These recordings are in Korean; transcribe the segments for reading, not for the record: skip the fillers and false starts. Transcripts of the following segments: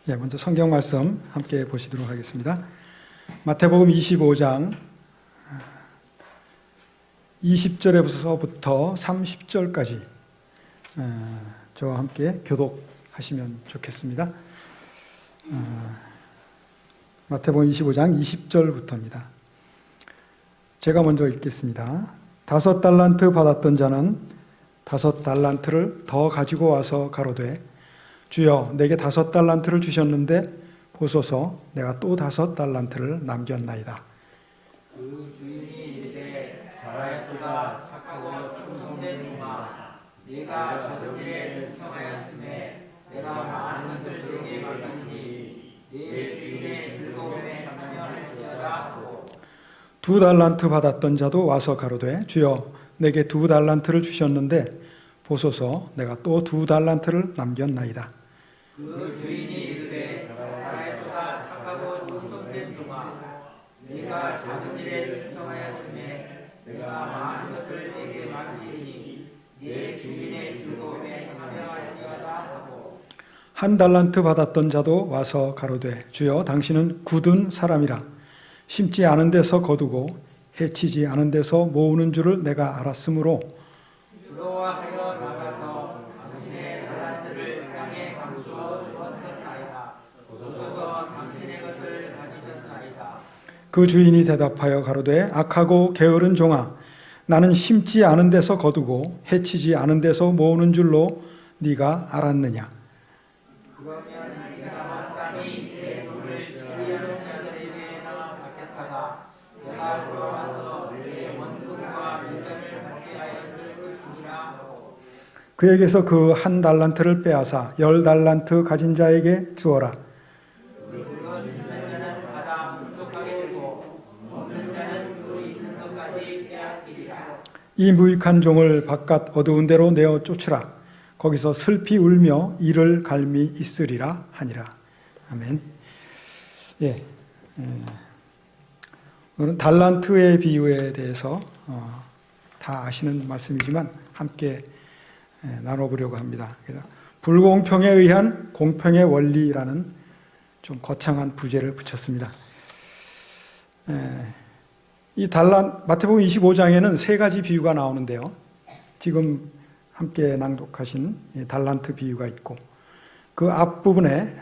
먼저 성경 말씀 함께 보시도록 하겠습니다. 마태복음 25장 20절에서부터 30절까지 저와 함께 교독하시면 좋겠습니다. 마태복음 25장 20절부터입니다. 제가 먼저 읽겠습니다. 5달란트 받았던 자는 5달란트를 더 가지고 와서 가로되 주여 내게 5달란트를 주셨는데 보소서 내가 또 5달란트를 남겼나이다. 그 주인이 이르되 잘하였도다 착하고 충성된 종아 네가 작은 일에 충성하였으매 내가 많은 것을 너에게 맡기니 네 주인의 즐거움에 참여할지어다 하고 2달란트 받았던 자도 와서 가로되 주여 내게 2달란트를 주셨는데 보소서 내가 또 2달란트를 남겼나이다. 그 주인이 이르되 잘하였도다 착하고 충성된 종아 네가 작은 일에 충성하였으매 내가 많은 것을 네게 맡기니 네 주인의 즐거움에 참여할지어다 하고 1달란트 받았던 자도 와서 가로되 주여 당신은 굳은 사람이라 심지 않은 데서 거두고 해치지 않은 데서 모으는 줄을 내가 알았으므로 부러워하여 나가서 당신의 달란트를 땅에 감추어 두었나이다. 보소서 당신의 것을 가지셨나이다. 그 주인이 대답하여 가로되 악하고 게으른 종아 나는 심지 않은 데서 거두고 해치지 않은 데서 모으는 줄로 네가 알았느냐. 그러면 내가 마땅히 내 돈을 시리하는 자들에게나 받겠다가 내가 돌아와서 내 원금과 매점을 받게 하였을 것이니라 하고 그에게서 그 1달란트를 빼앗아 10달란트 가진 자에게 주어라. 물론 있는 자는 받아 풍족하게 되고 없는 자는 그 있는 것까지 빼앗기리라. 이 무익한 종을 바깥 어두운 데로 내어 쫓으라. 거기서 슬피 울며 이를 갈미 있으리라 하니라. 아멘. 오늘은 달란트의 비유에 대해서 다 아시는 말씀이지만 함께 나눠보려고 합니다. 그래서 불공평에 의한 공평의 원리라는 좀 거창한 부제를 붙였습니다. 이 마태복음 25장에는 3가지 비유가 나오는데요. 지금 함께 낭독하신 달란트 비유가 있고 그 앞부분에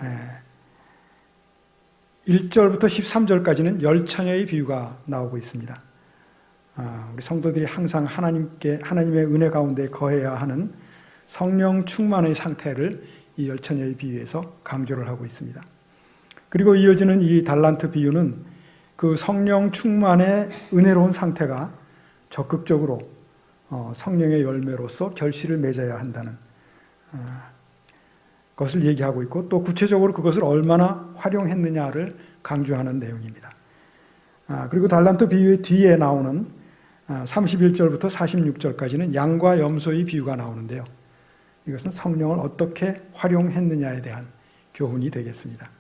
1절부터 13절까지는 10처녀의 비유가 나오고 있습니다. 우리 성도들이 항상 하나님의 은혜 가운데 거해야 하는 성령 충만의 상태를 이 10처녀의 비유에서 강조를 하고 있습니다. 그리고 이어지는 이 달란트 비유는 그 성령 충만의 은혜로운 상태가 적극적으로 성령의 열매로서 결실을 맺어야 한다는 것을 얘기하고 있고 또 구체적으로 그것을 얼마나 활용했느냐를 강조하는 내용입니다. 그리고 달란트 비유의 뒤에 나오는 31절부터 46절까지는 양과 염소의 비유가 나오는데요. 이것은 성령을 어떻게 활용했느냐에 대한 교훈이 되겠습니다.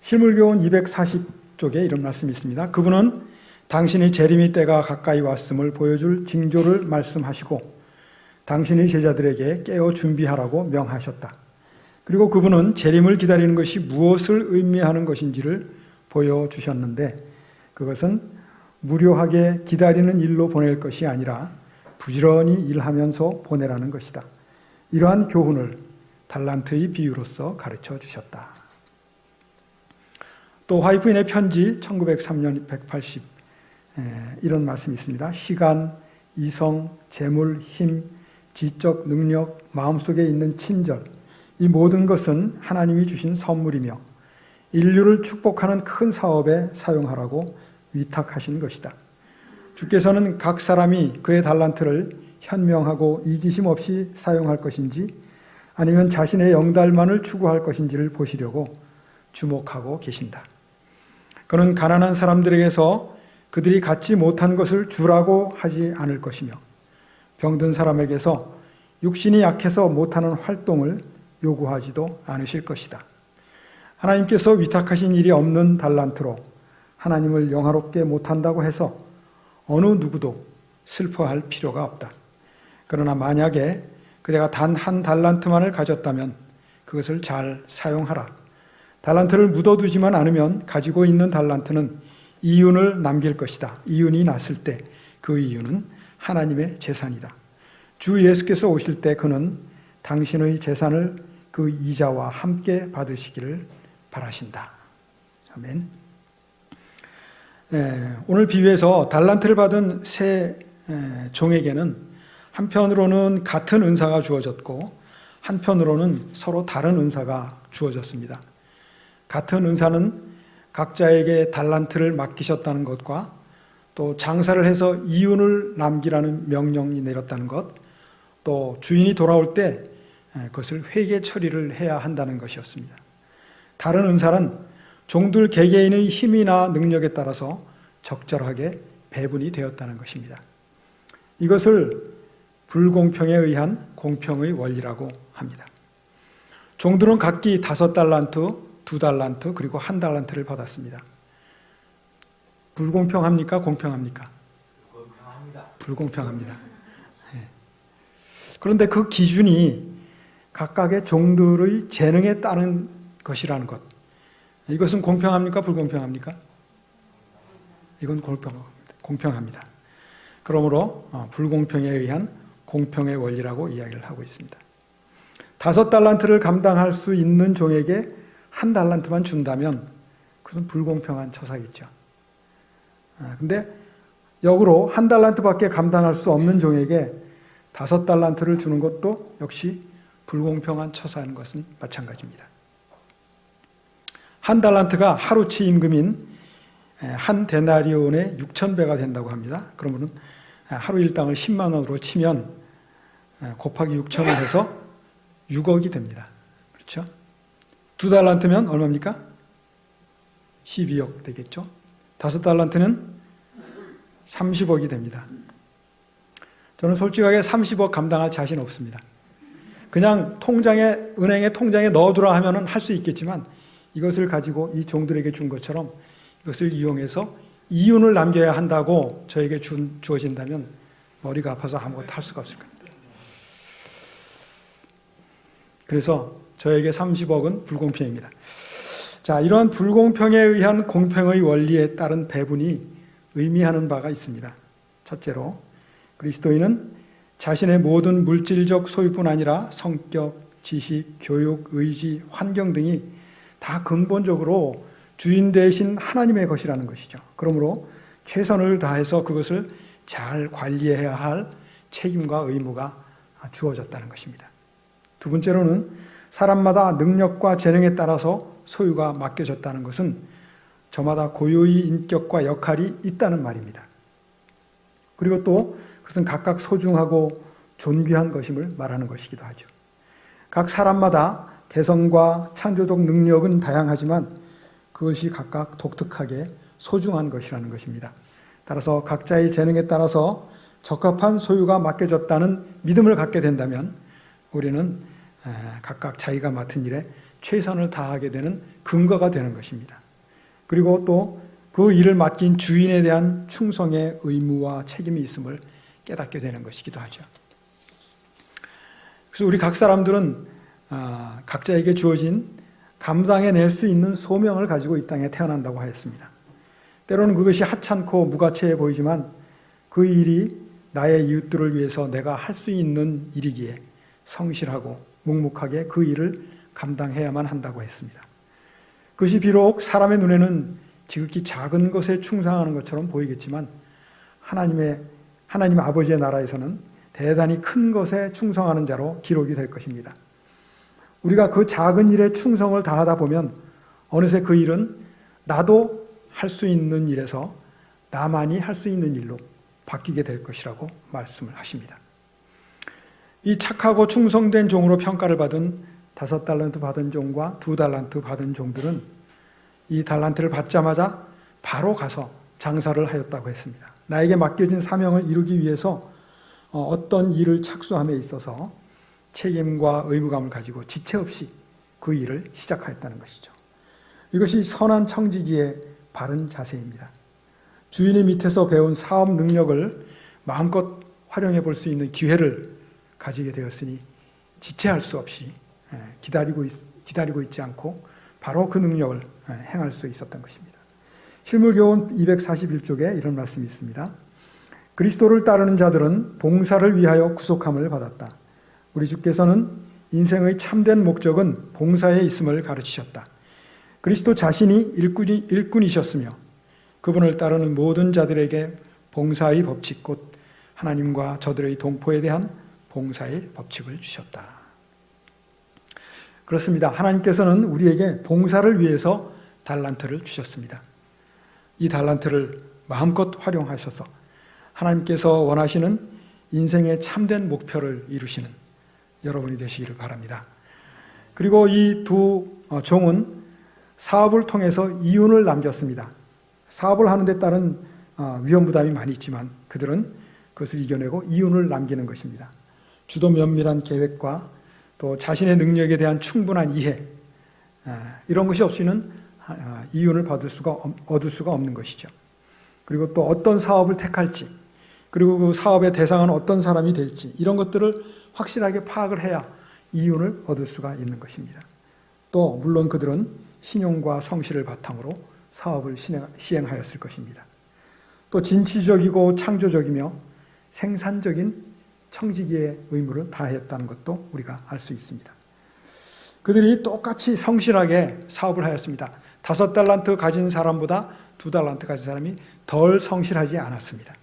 실물교훈 240쪽에 이런 말씀이 있습니다. 그분은 당신의 재림의 때가 가까이 왔음을 보여줄 징조를 말씀하시고 당신의 제자들에게 깨어 준비하라고 명하셨다. 그리고 그분은 재림을 기다리는 것이 무엇을 의미하는 것인지를 보여주셨는데 그것은 무료하게 기다리는 일로 보낼 것이 아니라 부지런히 일하면서 보내라는 것이다. 이러한 교훈을 달란트의 비유로서 가르쳐 주셨다. 또 화이프인의 편지 1903년 180 이런 말씀이 있습니다. 시간, 이성, 재물, 힘, 지적 능력, 마음속에 있는 친절 이 모든 것은 하나님이 주신 선물이며 인류를 축복하는 큰 사업에 사용하라고 위탁하신 것이다. 주께서는 각 사람이 그의 달란트를 현명하고 이기심 없이 사용할 것인지 아니면 자신의 영달만을 추구할 것인지를 보시려고 주목하고 계신다. 그는 가난한 사람들에게서 그들이 갖지 못한 것을 주라고 하지 않을 것이며 병든 사람에게서 육신이 약해서 못하는 활동을 요구하지도 않으실 것이다. 하나님께서 위탁하신 일이 없는 달란트로 하나님을 영화롭게 못한다고 해서 어느 누구도 슬퍼할 필요가 없다. 그러나 만약에 그대가 단 1달란트만을 가졌다면 그것을 잘 사용하라. 달란트를 묻어두지만 않으면 가지고 있는 달란트는 이윤을 남길 것이다. 이윤이 났을 때 그 이윤은 하나님의 재산이다. 주 예수께서 오실 때 그는 당신의 재산을 그 이자와 함께 받으시기를 바라신다. 아멘. 오늘 비유에서 달란트를 받은 세 종에게는 한편으로는 같은 은사가 주어졌고 한편으로는 서로 다른 은사가 주어졌습니다. 같은 은사는 각자에게 달란트를 맡기셨다는 것과 또 장사를 해서 이윤을 남기라는 명령이 내렸다는 것, 또 주인이 돌아올 때 그것을 회계 처리를 해야 한다는 것이었습니다. 다른 은사는 종들 개개인의 힘이나 능력에 따라서 적절하게 배분이 되었다는 것입니다. 이것을 불공평에 의한 공평의 원리라고 합니다. 종들은 각기 5달란트, 2달란트, 그리고 1달란트를 받았습니다. 불공평합니까? 공평합니까? 불공평합니다. 그런데 그 기준이 각각의 종들의 재능에 따른 것이라는 것. 이것은 공평합니까? 불공평합니까? 이건 공평합니다. 그러므로 불공평에 의한 공평의 원리라고 이야기를 하고 있습니다. 5달란트를 감당할 수 있는 종에게 1달란트만 준다면 그것은 불공평한 처사겠죠. 근데 역으로 1달란트밖에 감당할 수 없는 종에게 5달란트를 주는 것도 역시 불공평한 처사하는 것은 마찬가지입니다. 1달란트가 하루치 임금인 한 데나리온의 6,000배가 된다고 합니다. 그러면 하루 일당을 10만 원으로 치면 곱하기 6,000을 해서 6억이 됩니다. 그렇죠? 2달란트면 얼마입니까? 12억 되겠죠? 5달란트는 30억이 됩니다. 저는 솔직하게 30억 감당할 자신 없습니다. 그냥 은행에 통장에 넣어두라 하면은 할 수 있겠지만 이것을 가지고 이 종들에게 준 것처럼 이것을 이용해서 이윤을 남겨야 한다고 저에게 주어진다면 머리가 아파서 아무것도 할 수가 없을 겁니다. 그래서 저에게 30억은 불공평입니다. 자, 이러한 불공평에 의한 공평의 원리에 따른 배분이 의미하는 바가 있습니다. 첫째로 그리스도인은 자신의 모든 물질적 소유뿐 아니라 성격, 지식, 교육, 의지, 환경 등이 다 근본적으로 주인 되신 하나님의 것이라는 것이죠. 그러므로 최선을 다해서 그것을 잘 관리해야 할 책임과 의무가 주어졌다는 것입니다. 두 번째로는 사람마다 능력과 재능에 따라서 소유가 맡겨졌다는 것은 저마다 고유의 인격과 역할이 있다는 말입니다. 그리고 또 그것은 각각 소중하고 존귀한 것임을 말하는 것이기도 하죠. 각 사람마다 개성과 창조적 능력은 다양하지만 그것이 각각 독특하게 소중한 것이라는 것입니다. 따라서 각자의 재능에 따라서 적합한 소유가 맡겨졌다는 믿음을 갖게 된다면 우리는 각각 자기가 맡은 일에 최선을 다하게 되는 근거가 되는 것입니다. 그리고 또 그 일을 맡긴 주인에 대한 충성의 의무와 책임이 있음을 깨닫게 되는 것이기도 하죠. 그래서 우리 각 사람들은 각자에게 주어진 감당해낼 수 있는 소명을 가지고 이 땅에 태어난다고 하였습니다. 때로는 그것이 하찮고 무가치해 보이지만 그 일이 나의 이웃들을 위해서 내가 할 수 있는 일이기에 성실하고 묵묵하게 그 일을 감당해야만 한다고 했습니다. 그것이 비록 사람의 눈에는 지극히 작은 것에 충성하는 것처럼 보이겠지만 하나님 아버지의 나라에서는 대단히 큰 것에 충성하는 자로 기록이 될 것입니다. 우리가 그 작은 일에 충성을 다하다 보면 어느새 그 일은 나도 할 수 있는 일에서 나만이 할 수 있는 일로 바뀌게 될 것이라고 말씀을 하십니다. 이 착하고 충성된 종으로 평가를 받은 5달란트 받은 종과 2달란트 받은 종들은 이 달란트를 받자마자 바로 가서 장사를 하였다고 했습니다. 나에게 맡겨진 사명을 이루기 위해서 어떤 일을 착수함에 있어서 책임과 의무감을 가지고 지체 없이 그 일을 시작하였다는 것이죠. 이것이 선한 청지기의 바른 자세입니다. 주인의 밑에서 배운 사업 능력을 마음껏 활용해 볼 수 있는 기회를 가지게 되었으니 지체할 수 없이 기다리고 있지 않고 바로 그 능력을 행할 수 있었던 것입니다. 실물교훈 241쪽에 이런 말씀이 있습니다. 그리스도를 따르는 자들은 봉사를 위하여 구속함을 받았다. 우리 주께서는 인생의 참된 목적은 봉사에 있음을 가르치셨다. 그리스도 자신이 일꾼이셨으며 그분을 따르는 모든 자들에게 봉사의 법칙 곧 하나님과 저들의 동포에 대한 봉사의 법칙을 주셨다. 그렇습니다. 하나님께서는 우리에게 봉사를 위해서 달란트를 주셨습니다. 이 달란트를 마음껏 활용하셔서 하나님께서 원하시는 인생의 참된 목표를 이루시는 여러분이 되시기를 바랍니다. 그리고 이 두 종은 사업을 통해서 이윤을 남겼습니다. 사업을 하는 데 따른 위험 부담이 많이 있지만 그들은 그것을 이겨내고 이윤을 남기는 것입니다. 주도 면밀한 계획과 또 자신의 능력에 대한 충분한 이해, 이런 것이 없이는 이윤을 얻을 수가 없는 것이죠. 그리고 또 어떤 사업을 택할지, 그리고 그 사업의 대상은 어떤 사람이 될지, 이런 것들을 확실하게 파악을 해야 이윤을 얻을 수가 있는 것입니다. 또 물론 그들은 신용과 성실을 바탕으로 사업을 시행하였을 것입니다. 또 진취적이고 창조적이며 생산적인 청지기의 의무를 다했다는 것도 우리가 알 수 있습니다. 그들이 똑같이 성실하게 사업을 하였습니다. 5달란트 가진 사람보다 2달란트 가진 사람이 덜 성실하지 않았습니다.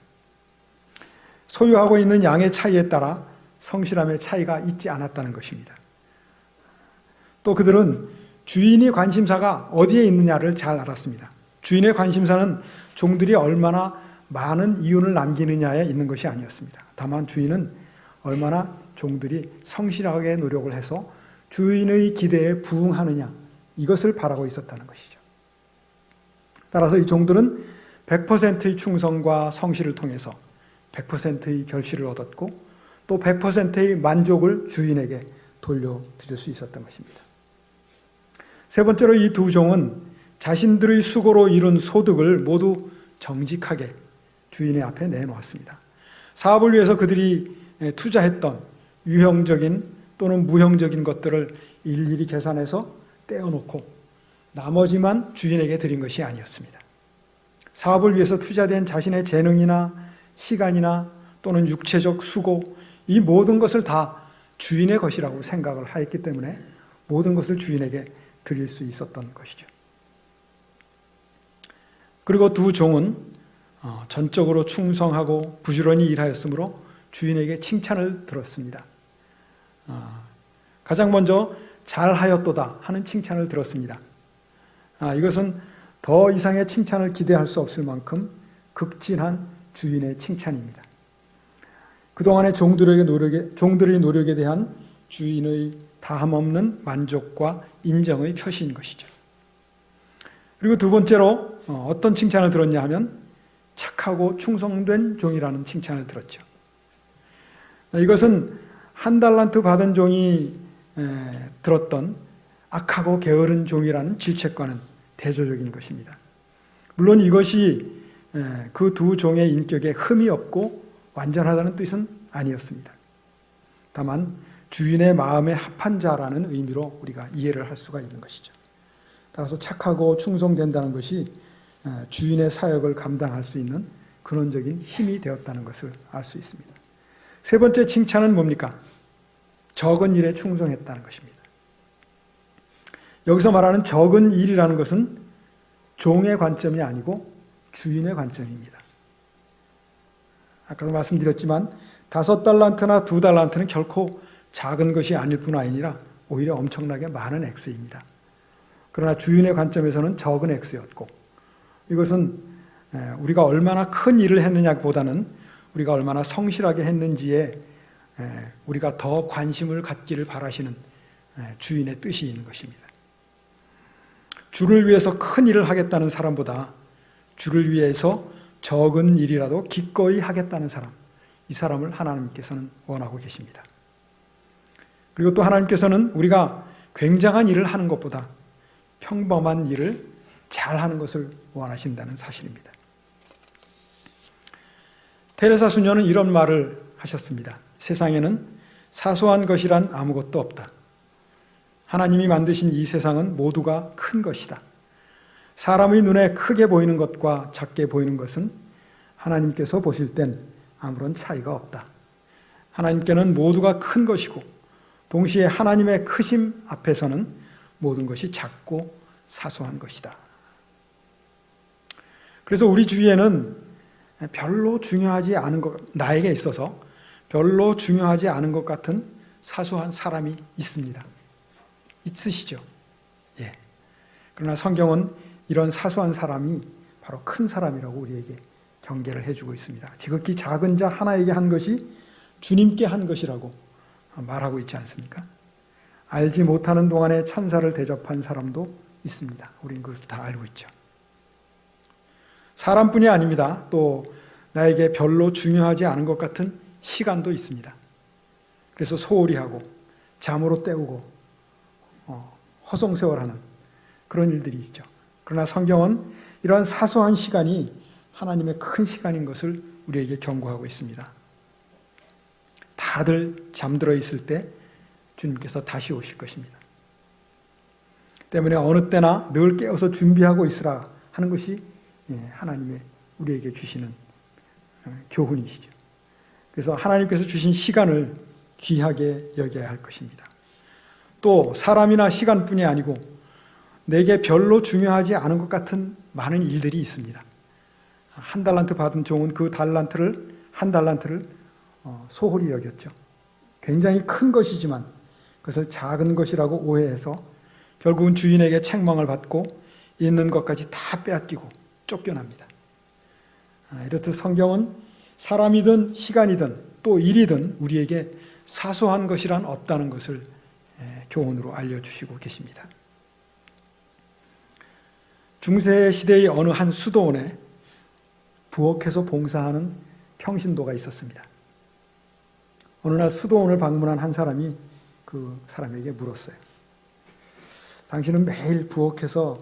소유하고 있는 양의 차이에 따라 성실함의 차이가 있지 않았다는 것입니다. 또 그들은 주인의 관심사가 어디에 있느냐를 잘 알았습니다. 주인의 관심사는 종들이 얼마나 많은 이윤을 남기느냐에 있는 것이 아니었습니다. 다만 주인은 얼마나 종들이 성실하게 노력을 해서 주인의 기대에 부응하느냐, 이것을 바라고 있었다는 것이죠. 따라서 이 종들은 100%의 충성과 성실을 통해서 100%의 결실을 얻었고 또 100%의 만족을 주인에게 돌려드릴 수 있었던 것입니다. 세 번째로 이 두 종은 자신들의 수고로 이룬 소득을 모두 정직하게 주인의 앞에 내놓았습니다. 사업을 위해서 그들이 투자했던 유형적인 또는 무형적인 것들을 일일이 계산해서 떼어놓고 나머지만 주인에게 드린 것이 아니었습니다. 사업을 위해서 투자된 자신의 재능이나 시간이나 또는 육체적 수고, 이 모든 것을 다 주인의 것이라고 생각을 하였기 때문에 모든 것을 주인에게 드릴 수 있었던 것이죠. 그리고 두 종은 전적으로 충성하고 부지런히 일하였으므로 주인에게 칭찬을 들었습니다. 가장 먼저 잘하였도다 하는 칭찬을 들었습니다. 이것은 더 이상의 칭찬을 기대할 수 없을 만큼 극진한 주인의 칭찬입니다. 그동안의 종들의 노력에 대한 주인의 다함없는 만족과 인정의 표시인 것이죠. 그리고 두 번째로 어떤 칭찬을 들었냐 하면 착하고 충성된 종이라는 칭찬을 들었죠. 이것은 1달란트 받은 종이 들었던 악하고 게으른 종이라는 질책과는 대조적인 것입니다. 물론 이것이 그 두 종의 인격에 흠이 없고 완전하다는 뜻은 아니었습니다. 다만 주인의 마음에 합한 자라는 의미로 우리가 이해를 할 수가 있는 것이죠. 따라서 착하고 충성된다는 것이 주인의 사역을 감당할 수 있는 근원적인 힘이 되었다는 것을 알 수 있습니다. 세 번째 칭찬은 뭡니까? 적은 일에 충성했다는 것입니다. 여기서 말하는 적은 일이라는 것은 종의 관점이 아니고 주인의 관점입니다. 아까도 말씀드렸지만 5달란트나 2달란트는 결코 작은 것이 아닐 뿐 아니라 오히려 엄청나게 많은 액수입니다. 그러나 주인의 관점에서는 적은 액수였고 이것은 우리가 얼마나 큰 일을 했느냐보다는 우리가 얼마나 성실하게 했는지에 우리가 더 관심을 갖기를 바라시는 주인의 뜻이 있는 것입니다. 주를 위해서 큰 일을 하겠다는 사람보다 주를 위해서 적은 일이라도 기꺼이 하겠다는 사람, 이 사람을 하나님께서는 원하고 계십니다. 그리고 또 하나님께서는 우리가 굉장한 일을 하는 것보다 평범한 일을 잘하는 것을 원하신다는 사실입니다. 테레사 수녀는 이런 말을 하셨습니다. 세상에는 사소한 것이란 아무것도 없다. 하나님이 만드신 이 세상은 모두가 큰 것이다. 사람의 눈에 크게 보이는 것과 작게 보이는 것은 하나님께서 보실 땐 아무런 차이가 없다. 하나님께는 모두가 큰 것이고 동시에 하나님의 크심 앞에서는 모든 것이 작고 사소한 것이다. 그래서 우리 주위에는 별로 중요하지 않은 것, 나에게 있어서 별로 중요하지 않은 것 같은 사소한 사람이 있습니다. 있으시죠? 예. 그러나 성경은 이런 사소한 사람이 바로 큰 사람이라고 우리에게 경계를 해주고 있습니다. 지극히 작은 자 하나에게 한 것이 주님께 한 것이라고 말하고 있지 않습니까? 알지 못하는 동안에 천사를 대접한 사람도 있습니다. 우리는 그것을 다 알고 있죠. 사람뿐이 아닙니다. 또 나에게 별로 중요하지 않은 것 같은 시간도 있습니다. 그래서 소홀히 하고 잠으로 때우고 허송세월하는 그런 일들이 있죠. 그러나 성경은 이러한 사소한 시간이 하나님의 큰 시간인 것을 우리에게 경고하고 있습니다. 다들 잠들어 있을 때 주님께서 다시 오실 것입니다. 때문에 어느 때나 늘 깨어서 준비하고 있으라 하는 것이 하나님의 우리에게 주시는 교훈이시죠. 그래서 하나님께서 주신 시간을 귀하게 여겨야 할 것입니다. 또 사람이나 시간뿐이 아니고 내게 별로 중요하지 않은 것 같은 많은 일들이 있습니다. 한 달란트 받은 종은 그 한 달란트를 소홀히 여겼죠. 굉장히 큰 것이지만 그것을 작은 것이라고 오해해서 결국은 주인에게 책망을 받고 있는 것까지 다 빼앗기고 쫓겨납니다. 이렇듯 성경은 사람이든 시간이든 또 일이든 우리에게 사소한 것이란 없다는 것을 교훈으로 알려주시고 계십니다. 중세 시대의 어느 한 수도원에 부엌에서 봉사하는 평신도가 있었습니다. 어느 날 수도원을 방문한 한 사람이 그 사람에게 물었어요. 당신은 매일 부엌에서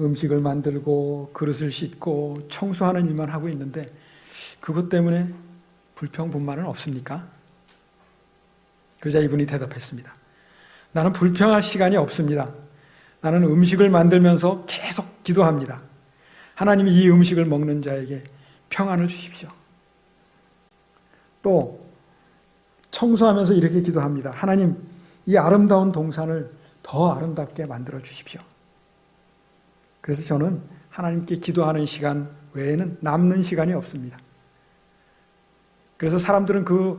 음식을 만들고 그릇을 씻고 청소하는 일만 하고 있는데 그것 때문에 불평분만은 없습니까? 그러자 이분이 대답했습니다. 나는 불평할 시간이 없습니다. 나는 음식을 만들면서 계속 기도합니다. 하나님이 이 음식을 먹는 자에게 평안을 주십시오. 또 청소하면서 이렇게 기도합니다. 하나님, 이 아름다운 동산을 더 아름답게 만들어 주십시오. 그래서 저는 하나님께 기도하는 시간 외에는 남는 시간이 없습니다. 그래서 사람들은 그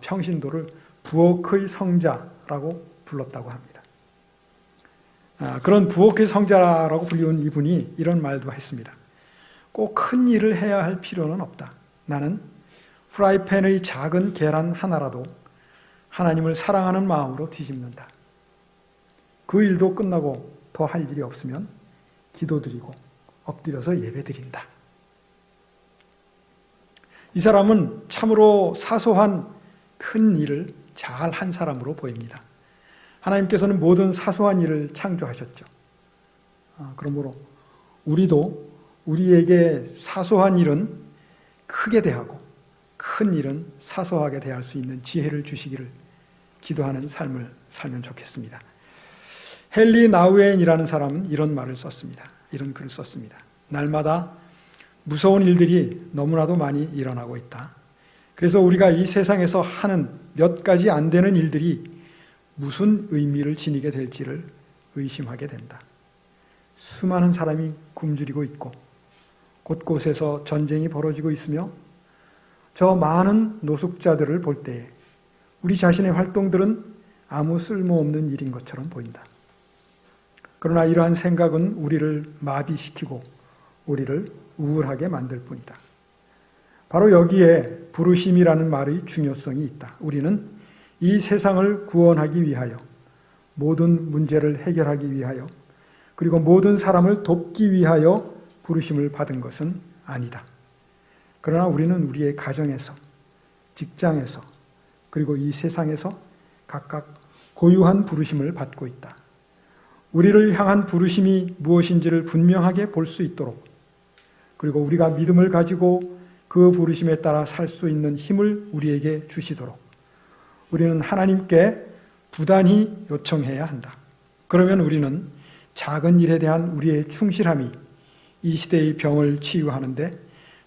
평신도를 부엌의 성자라고 불렀다고 합니다. 그런 부엌의 성자라고 불리운 이분이 이런 말도 했습니다. 꼭 큰 일을 해야 할 필요는 없다. 나는 프라이팬의 작은 계란 하나라도 하나님을 사랑하는 마음으로 뒤집는다. 그 일도 끝나고 더 할 일이 없으면 기도드리고 엎드려서 예배드린다. 이 사람은 참으로 사소한 큰 일을 잘 한 사람으로 보입니다. 하나님께서는 모든 사소한 일을 창조하셨죠. 그러므로 우리도 우리에게 사소한 일은 크게 대하고 큰 일은 사소하게 대할 수 있는 지혜를 주시기를 기도하는 삶을 살면 좋겠습니다. 헨리 나우엔이라는 사람은 이런 말을 썼습니다. 이런 글을 썼습니다. 날마다 무서운 일들이 너무나도 많이 일어나고 있다. 그래서 우리가 이 세상에서 하는 몇 가지 안 되는 일들이 무슨 의미를 지니게 될지를 의심하게 된다. 수많은 사람이 굶주리고 있고 곳곳에서 전쟁이 벌어지고 있으며 저 많은 노숙자들을 볼 때에 우리 자신의 활동들은 아무 쓸모없는 일인 것처럼 보인다. 그러나 이러한 생각은 우리를 마비시키고 우리를 우울하게 만들 뿐이다. 바로 여기에 부르심이라는 말의 중요성이 있다. 우리는 이 세상을 구원하기 위하여, 모든 문제를 해결하기 위하여, 그리고 모든 사람을 돕기 위하여 부르심을 받은 것은 아니다. 그러나 우리는 우리의 가정에서, 직장에서, 그리고 이 세상에서 각각 고유한 부르심을 받고 있다. 우리를 향한 부르심이 무엇인지를 분명하게 볼 수 있도록, 그리고 우리가 믿음을 가지고 그 부르심에 따라 살 수 있는 힘을 우리에게 주시도록 우리는 하나님께 부단히 요청해야 한다. 그러면 우리는 작은 일에 대한 우리의 충실함이 이 시대의 병을 치유하는데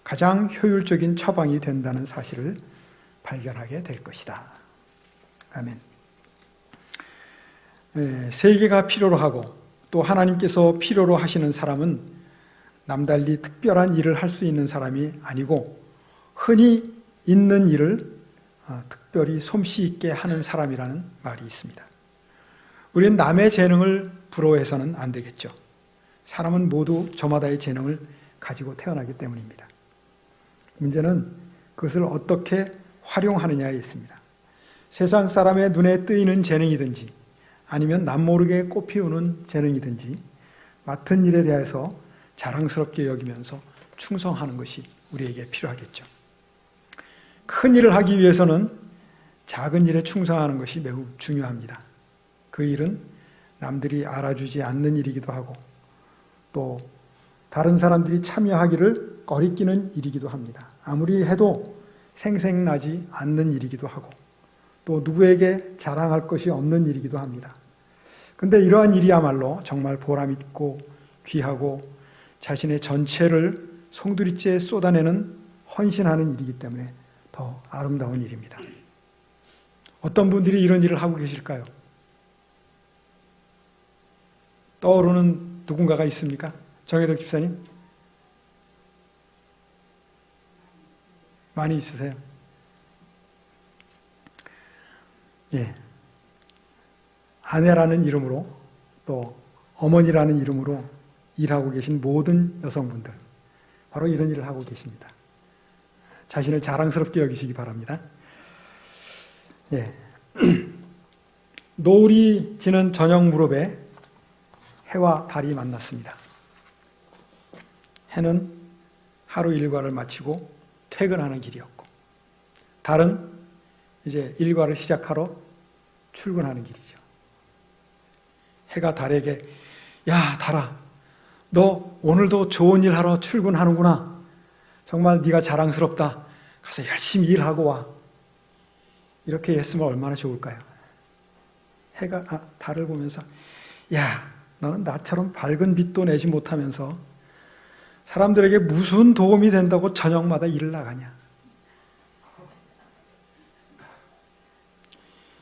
가장 효율적인 처방이 된다는 사실을 발견하게 될 것이다. 아멘. 세계가 필요로 하고 또 하나님께서 필요로 하시는 사람은 남달리 특별한 일을 할 수 있는 사람이 아니고 흔히 있는 일을 특별히 솜씨 있게 하는 사람이라는 말이 있습니다. 우리는 남의 재능을 부러워해서는 안 되겠죠. 사람은 모두 저마다의 재능을 가지고 태어나기 때문입니다. 문제는 그것을 어떻게 활용하느냐에 있습니다. 세상 사람의 눈에 뜨이는 재능이든지 아니면 남모르게 꽃피우는 재능이든지 맡은 일에 대해서 자랑스럽게 여기면서 충성하는 것이 우리에게 필요하겠죠. 큰 일을 하기 위해서는 작은 일에 충성하는 것이 매우 중요합니다. 그 일은 남들이 알아주지 않는 일이기도 하고 또 다른 사람들이 참여하기를 꺼리끼는 일이기도 합니다. 아무리 해도 생색나지 않는 일이기도 하고 또 누구에게 자랑할 것이 없는 일이기도 합니다. 근데 이러한 일이야말로 정말 보람있고 귀하고 자신의 전체를 송두리째 쏟아내는 헌신하는 일이기 때문에 더 아름다운 일입니다. 어떤 분들이 이런 일을 하고 계실까요? 떠오르는 누군가가 있습니까? 정혜덕 집사님? 많이 있으세요? 예. 아내라는 이름으로 또 어머니라는 이름으로 일하고 계신 모든 여성분들, 바로 이런 일을 하고 계십니다. 자신을 자랑스럽게 여기시기 바랍니다. 예. 노을이 지는 저녁 무렵에 해와 달이 만났습니다. 해는 하루 일과를 마치고 퇴근하는 길이었고, 달은 이제 일과를 시작하러 출근하는 길이죠. 해가 달에게, 야, 달아, 너 오늘도 좋은 일 하러 출근하는구나. 정말 네가 자랑스럽다. 가서 열심히 일하고 와. 이렇게 했으면 얼마나 좋을까요? 달을 보면서, 야, 너는 나처럼 밝은 빛도 내지 못하면서 사람들에게 무슨 도움이 된다고 저녁마다 일을 나가냐.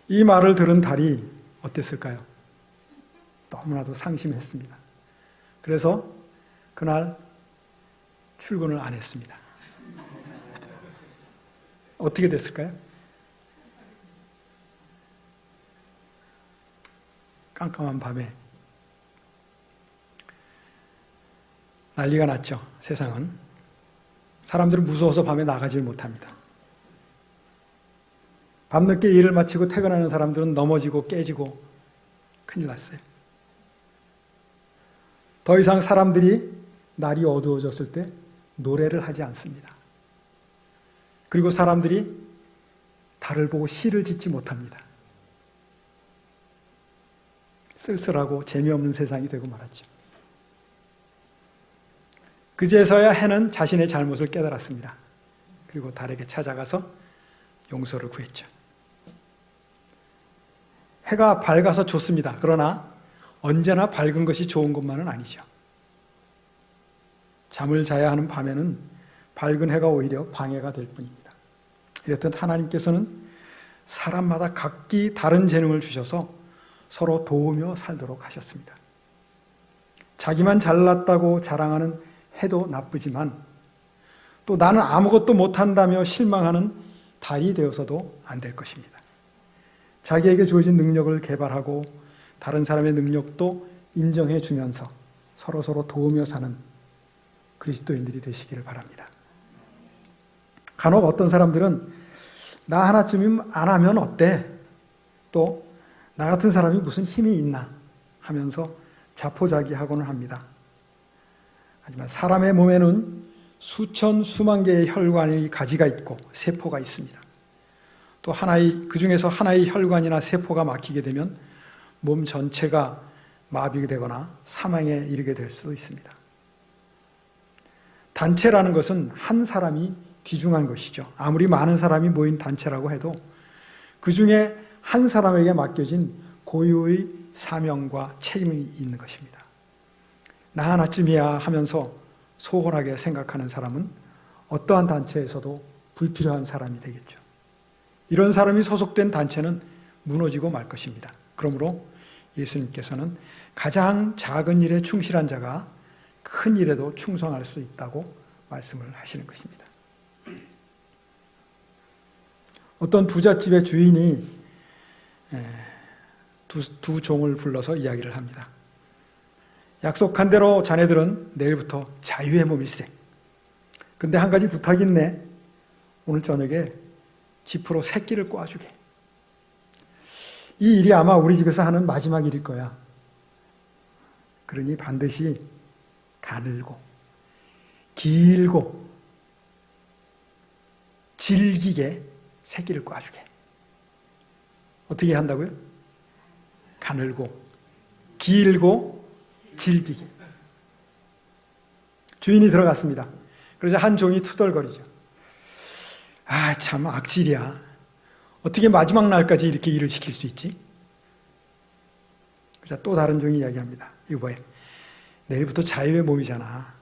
이 말을 들은 달이 어땠을까요? 너무나도 상심했습니다. 그래서 그날 출근을 안 했습니다. 어떻게 됐을까요? 깜깜한 밤에 난리가 났죠. 세상은. 사람들은 무서워서 밤에 나가질 못합니다. 밤늦게 일을 마치고 퇴근하는 사람들은 넘어지고 깨지고 큰일 났어요. 더 이상 사람들이 날이 어두워졌을 때 노래를 하지 않습니다. 그리고 사람들이 달을 보고 시를 짓지 못합니다. 쓸쓸하고 재미없는 세상이 되고 말았죠. 그제서야 해는 자신의 잘못을 깨달았습니다. 그리고 달에게 찾아가서 용서를 구했죠. 해가 밝아서 좋습니다. 그러나 언제나 밝은 것이 좋은 것만은 아니죠. 잠을 자야 하는 밤에는 밝은 해가 오히려 방해가 될 뿐입니다. 이렇듯 하나님께서는 사람마다 각기 다른 재능을 주셔서 서로 도우며 살도록 하셨습니다. 자기만 잘났다고 자랑하는 해도 나쁘지만 또 나는 아무것도 못한다며 실망하는 달이 되어서도 안 될 것입니다. 자기에게 주어진 능력을 개발하고 다른 사람의 능력도 인정해 주면서 서로 도우며 사는 그리스도인들이 되시기를 바랍니다. 간혹 어떤 사람들은 나 하나쯤이면 안 하면 어때? 또 나 같은 사람이 무슨 힘이 있나 하면서 자포자기하고는 합니다. 하지만 사람의 몸에는 수천 수만 개의 혈관의 가지가 있고 세포가 있습니다. 또 그 중에서 하나의 혈관이나 세포가 막히게 되면 몸 전체가 마비되거나 사망에 이르게 될 수도 있습니다. 단체라는 것은 한 사람이 귀중한 것이죠. 아무리 많은 사람이 모인 단체라고 해도 그 중에 한 사람에게 맡겨진 고유의 사명과 책임이 있는 것입니다. 나 하나쯤이야 하면서 소홀하게 생각하는 사람은 어떠한 단체에서도 불필요한 사람이 되겠죠. 이런 사람이 소속된 단체는 무너지고 말 것입니다. 그러므로 예수님께서는 가장 작은 일에 충실한 자가 큰 일에도 충성할 수 있다고 말씀을 하시는 것입니다. 어떤 부잣집의 주인이 두 종을 불러서 이야기를 합니다. 약속한 대로 자네들은 내일부터 자유의 몸일세. 근데 한 가지 부탁이 있네. 오늘 저녁에 지프로 새끼를 꼬아주게. 이 일이 아마 우리 집에서 하는 마지막 일일 거야. 그러니 반드시 가늘고 길고 질기게 새끼를 꼬아주게. 어떻게 한다고요? 가늘고 길고 질기게. 주인이 들어갔습니다. 그러자 한 종이 투덜거리죠. 아, 참 악질이야. 어떻게 마지막 날까지 이렇게 일을 시킬 수 있지? 그러자 또 다른 종이 이야기합니다. 이거 뭐예요? 내일부터 자유의 몸이잖아.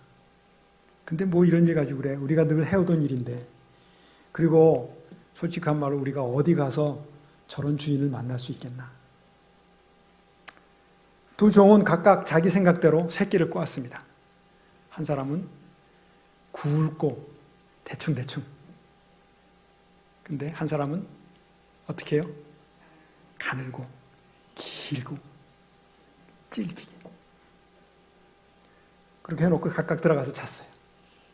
근데 뭐 이런 일 가지고 그래. 우리가 늘 해오던 일인데. 그리고 솔직한 말로 우리가 어디 가서 저런 주인을 만날 수 있겠나? 두 종은 각각 자기 생각대로 새끼를 꼬았습니다. 한 사람은 굵고 대충대충. 근데 한 사람은 어떻게 해요? 가늘고 길고 질기게. 그렇게 해놓고 각각 들어가서 잤어요.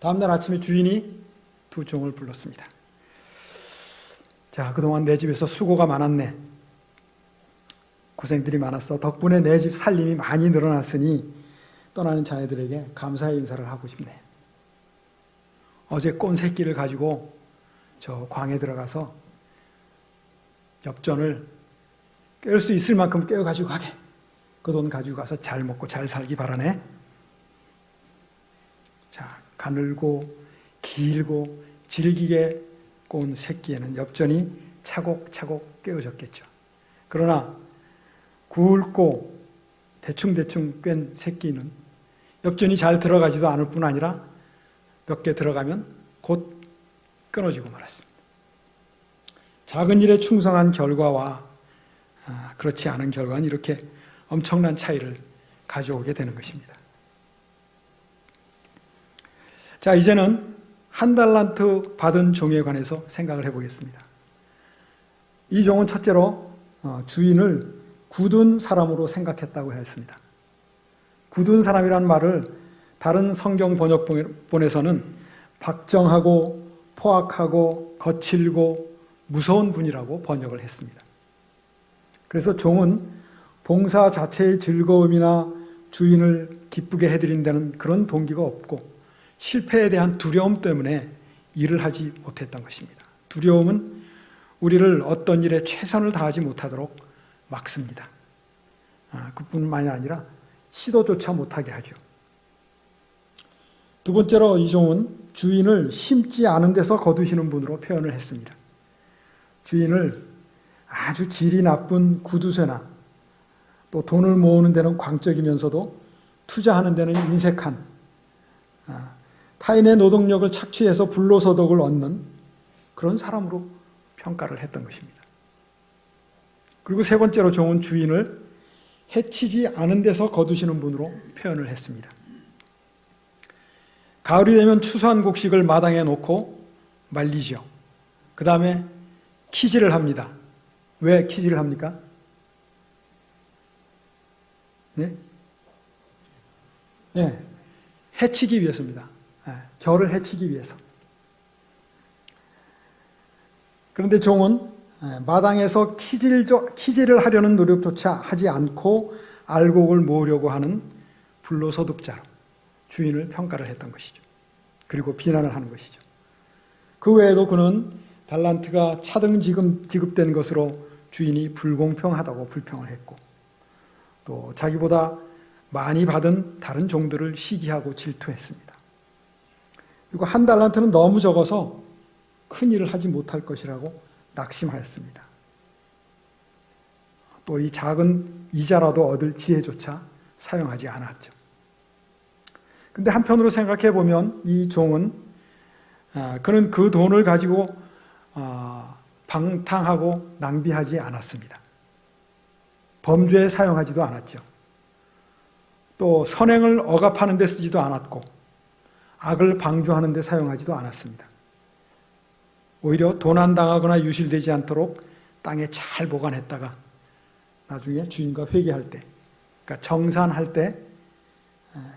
다음날 아침에 주인이 두 종을 불렀습니다. 자, 그동안 내 집에서 수고가 많았네. 고생들이 많았어. 덕분에 내 집 살림이 많이 늘어났으니 떠나는 자네들에게 감사의 인사를 하고 싶네. 어제 꼰 새끼를 가지고 저 광에 들어가서 엽전을 깨울 수 있을 만큼 깨워 가지고 가게. 그 돈 가지고 가서 잘 먹고 잘 살기 바라네. 자, 가늘고 길고 질기게 꼰 새끼에는 엽전이 차곡차곡 깨어졌겠죠. 그러나 굵고 대충대충 꿰n 새끼는 엽전이 잘 들어가지도 않을 뿐 아니라 몇 개 들어가면 곧 끊어지고 말았습니다. 작은 일에 충성한 결과와 그렇지 않은 결과는 이렇게 엄청난 차이를 가져오게 되는 것입니다. 자, 이제는 한 달란트 받은 종에 관해서 생각을 해보겠습니다. 이 종은 첫째로 주인을 굳은 사람으로 생각했다고 했습니다. 굳은 사람이라는 말을 다른 성경 번역본에서는 박정하고 포악하고 거칠고 무서운 분이라고 번역을 했습니다. 그래서 종은 봉사 자체의 즐거움이나 주인을 기쁘게 해드린다는 그런 동기가 없고 실패에 대한 두려움 때문에 일을 하지 못했던 것입니다. 두려움은 우리를 어떤 일에 최선을 다하지 못하도록 막습니다. 그뿐만이 아니라 시도조차 못하게 하죠. 두 번째로 이 종은 주인을 심지 않은 데서 거두시는 분으로 표현을 했습니다. 주인을 아주 질이 나쁜 구두쇠나 또 돈을 모으는 데는 광적이면서도 투자하는 데는 인색한 타인의 노동력을 착취해서 불로소득을 얻는 그런 사람으로 평가를 했던 것입니다. 그리고 세 번째로 종은 주인을 해치지 않은 데서 거두시는 분으로 표현을 했습니다. 가을이 되면 추수한 곡식을 마당에 놓고 말리죠. 그 다음에 키질을 합니다. 왜 키질을 합니까? 네? 네. 해치기 위해서입니다. 네. 겨를 해치기 위해서. 그런데 종은 마당에서 키질을 하려는 노력조차 하지 않고 알곡을 모으려고 하는 불로소득자로 주인을 평가를 했던 것이죠. 그리고 비난을 하는 것이죠. 그 외에도 그는 달란트가 차등 지급된 것으로 주인이 불공평하다고 불평을 했고 또 자기보다 많이 받은 다른 종들을 시기하고 질투했습니다. 그리고 한 달란트는 너무 적어서 큰 일을 하지 못할 것이라고 낙심하였습니다. 또 이 작은 이자라도 얻을 지혜조차 사용하지 않았죠. 근데 한편으로 생각해 보면 이 종은 그는 그 돈을 가지고 방탕하고 낭비하지 않았습니다. 범죄에 사용하지도 않았죠. 또 선행을 억압하는 데 쓰지도 않았고 악을 방조하는 데 사용하지도 않았습니다. 오히려 도난당하거나 유실되지 않도록 땅에 잘 보관했다가 나중에 주인과 회개할 때, 그러니까 정산할 때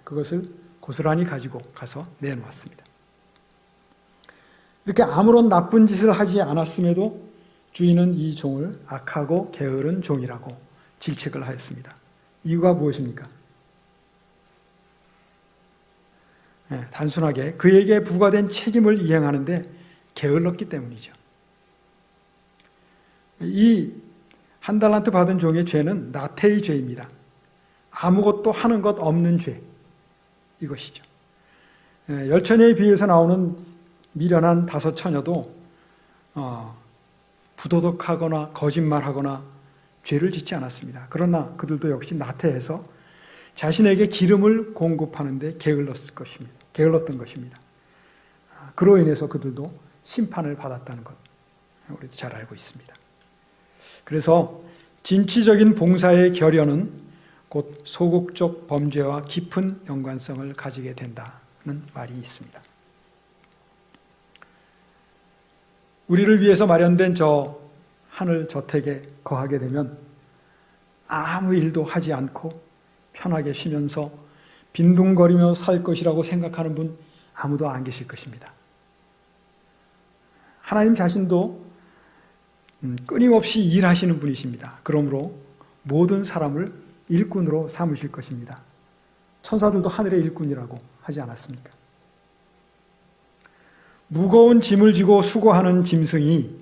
그것을 고스란히 가지고 가서 내놓았습니다. 이렇게 아무런 나쁜 짓을 하지 않았음에도 주인은 이 종을 악하고 게으른 종이라고 질책을 하였습니다. 이유가 무엇입니까? 단순하게 그에게 부과된 책임을 이행하는데 게을렀기 때문이죠. 이 한 달란트 받은 종의 죄는 나태의 죄입니다. 아무것도 하는 것 없는 죄, 이것이죠. 열처녀에 비해서 나오는 미련한 다섯 처녀도 부도덕하거나 거짓말하거나 죄를 짓지 않았습니다. 그러나 그들도 역시 나태해서 자신에게 기름을 공급하는 데 게을렀던 것입니다. 그로 인해서 그들도 심판을 받았다는 것, 우리도 잘 알고 있습니다. 그래서 진취적인 봉사의 결연은 곧 소극적 범죄와 깊은 연관성을 가지게 된다는 말이 있습니다. 우리를 위해서 마련된 저 하늘 저택에 거하게 되면 아무 일도 하지 않고 편하게 쉬면서 빈둥거리며 살 것이라고 생각하는 분 아무도 안 계실 것입니다. 하나님 자신도 끊임없이 일하시는 분이십니다. 그러므로 모든 사람을 일꾼으로 삼으실 것입니다. 천사들도 하늘의 일꾼이라고 하지 않았습니까? 무거운 짐을 지고 수고하는 짐승이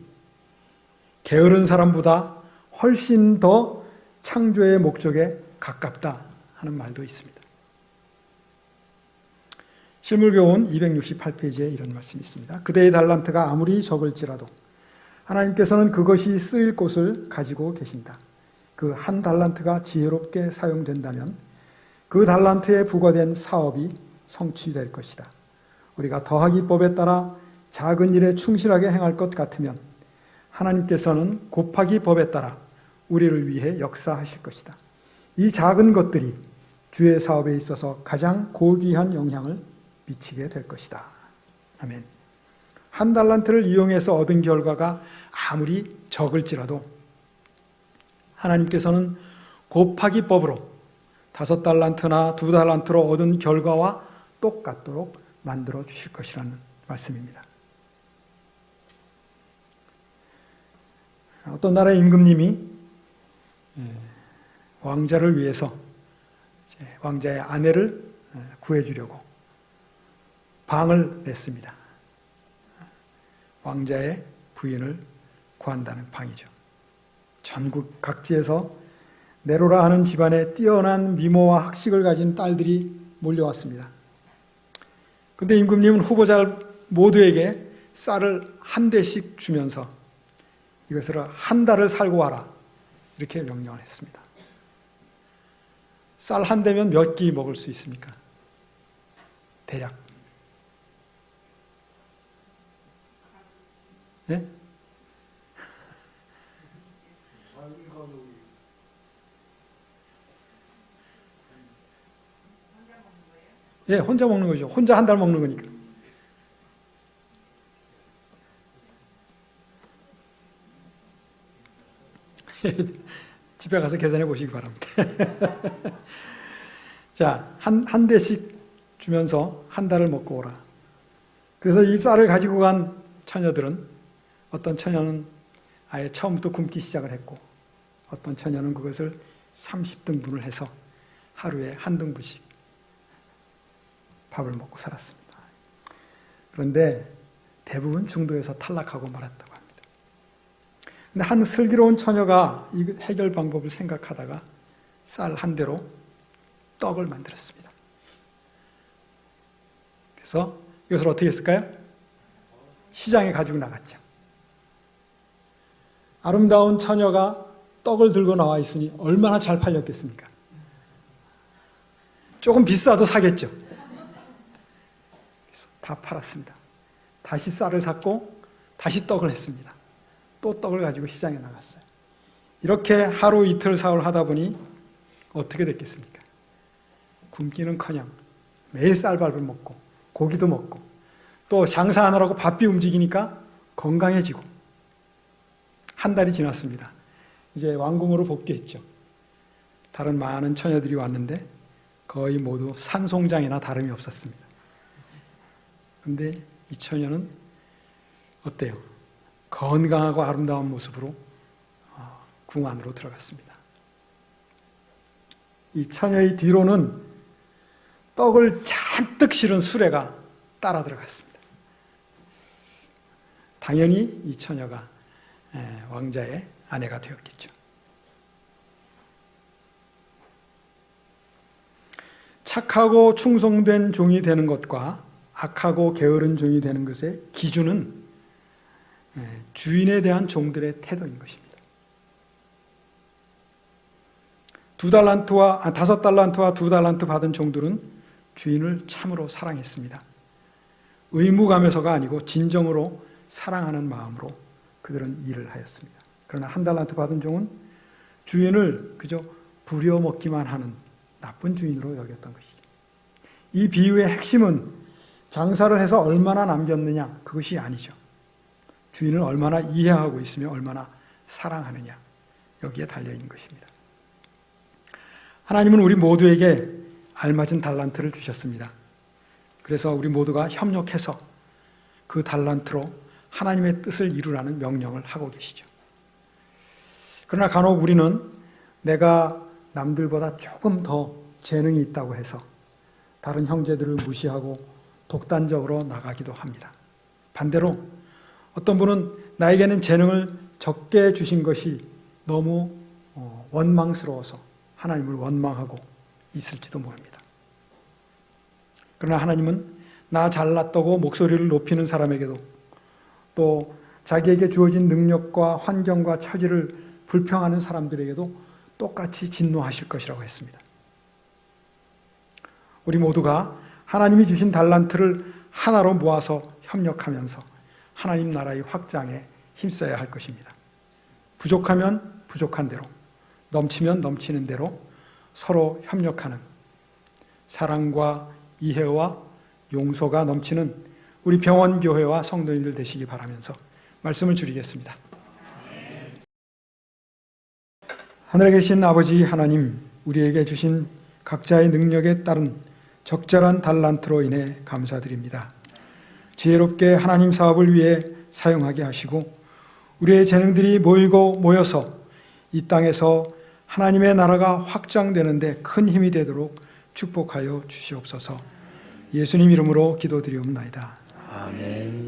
게으른 사람보다 훨씬 더 창조의 목적에 가깝다 하는 말도 있습니다. 실물교훈 268페이지에 이런 말씀이 있습니다. 그대의 달란트가 아무리 적을지라도 하나님께서는 그것이 쓰일 곳을 가지고 계신다. 그 한 달란트가 지혜롭게 사용된다면 그 달란트에 부과된 사업이 성취될 것이다. 우리가 더하기 법에 따라 작은 일에 충실하게 행할 것 같으면 하나님께서는 곱하기 법에 따라 우리를 위해 역사하실 것이다. 이 작은 것들이 주의 사업에 있어서 가장 고귀한 영향을 미치게 될 것이다. 아멘. 한 달란트를 이용해서 얻은 결과가 아무리 적을지라도 하나님께서는 곱하기 법으로 5달란트나 2달란트로 얻은 결과와 똑같도록 만들어 주실 것이라는 말씀입니다. 어떤 나라의 임금님이 왕자를 위해서 왕자의 아내를 구해주려고 방을 냈습니다. 왕자의 부인을 구한다는 방이죠. 전국 각지에서 네로라 하는 집안에 뛰어난 미모와 학식을 가진 딸들이 몰려왔습니다. 그런데 임금님은 후보자 모두에게 쌀을 한 대씩 주면서 이것을 한 달을 살고 와라 이렇게 명령을 했습니다. 쌀 한 대면 몇 끼 먹을 수 있습니까? 대략. 예? 예, 혼자 먹는 거죠. 혼자 한 달 먹는 거니까. 집에 가서 계산해 보시기 바랍니다. 자, 한 대씩 주면서 한 달을 먹고 오라. 그래서 이 쌀을 가지고 간 처녀들은 어떤 처녀는 아예 처음부터 굶기 시작을 했고 어떤 처녀는 그것을 30등분을 해서 하루에 한 등분씩 밥을 먹고 살았습니다. 그런데 대부분 중도에서 탈락하고 말았다고 합니다. 근데 한 슬기로운 처녀가 이 해결 방법을 생각하다가 쌀 한 대로 떡을 만들었습니다. 그래서 이것을 어떻게 했을까요? 시장에 가지고 나갔죠. 아름다운 처녀가 떡을 들고 나와 있으니 얼마나 잘 팔렸겠습니까? 조금 비싸도 사겠죠. 그래서 다 팔았습니다. 다시 쌀을 샀고 다시 떡을 했습니다. 또 떡을 가지고 시장에 나갔어요. 이렇게 하루 이틀 사흘 하다 보니 어떻게 됐겠습니까? 굶기는커녕 매일 쌀밥을 먹고 고기도 먹고 또 장사하느라고 바삐 움직이니까 건강해지고 한 달이 지났습니다. 이제 왕궁으로 복귀했죠. 다른 많은 처녀들이 왔는데 거의 모두 산송장이나 다름이 없었습니다. 그런데 이 처녀는 어때요? 건강하고 아름다운 모습으로 궁 안으로 들어갔습니다. 이 처녀의 뒤로는 떡을 잔뜩 실은 수레가 따라 들어갔습니다. 당연히 이 처녀가 왕자의 아내가 되었겠죠. 착하고 충성된 종이 되는 것과 악하고 게으른 종이 되는 것의 기준은 주인에 대한 종들의 태도인 것입니다. 5달란트와 2달란트 받은 종들은 주인을 참으로 사랑했습니다. 의무감에서가 아니고 진정으로 사랑하는 마음으로 그들은 일을 하였습니다. 그러나 1달란트 받은 종은 주인을 그저 부려먹기만 하는 나쁜 주인으로 여겼던 것이죠. 이 비유의 핵심은 장사를 해서 얼마나 남겼느냐 그것이 아니죠. 주인을 얼마나 이해하고 있으며 얼마나 사랑하느냐 여기에 달려있는 것입니다. 하나님은 우리 모두에게 알맞은 달란트를 주셨습니다. 그래서 우리 모두가 협력해서 그 달란트로 하나님의 뜻을 이루라는 명령을 하고 계시죠. 그러나 간혹 우리는 내가 남들보다 조금 더 재능이 있다고 해서 다른 형제들을 무시하고 독단적으로 나가기도 합니다. 반대로 어떤 분은 나에게는 재능을 적게 주신 것이 너무 원망스러워서 하나님을 원망하고 있을지도 모릅니다. 그러나 하나님은 나 잘났다고 목소리를 높이는 사람에게도 또 자기에게 주어진 능력과 환경과 처지를 불평하는 사람들에게도 똑같이 진노하실 것이라고 했습니다. 우리 모두가 하나님이 주신 달란트를 하나로 모아서 협력하면서 하나님 나라의 확장에 힘써야 할 것입니다. 부족하면 부족한 대로, 넘치면 넘치는 대로 서로 협력하는 사랑과 이해와 용서가 넘치는 우리 병원교회와 성도님들 되시기 바라면서 말씀을 줄이겠습니다. 하늘에 계신 아버지 하나님, 우리에게 주신 각자의 능력에 따른 적절한 달란트로 인해 감사드립니다. 지혜롭게 하나님 사업을 위해 사용하게 하시고 우리의 재능들이 모여서 이 땅에서 하나님의 나라가 확장되는 데 큰 힘이 되도록 축복하여 주시옵소서. 예수님 이름으로 기도드리옵나이다. 아멘.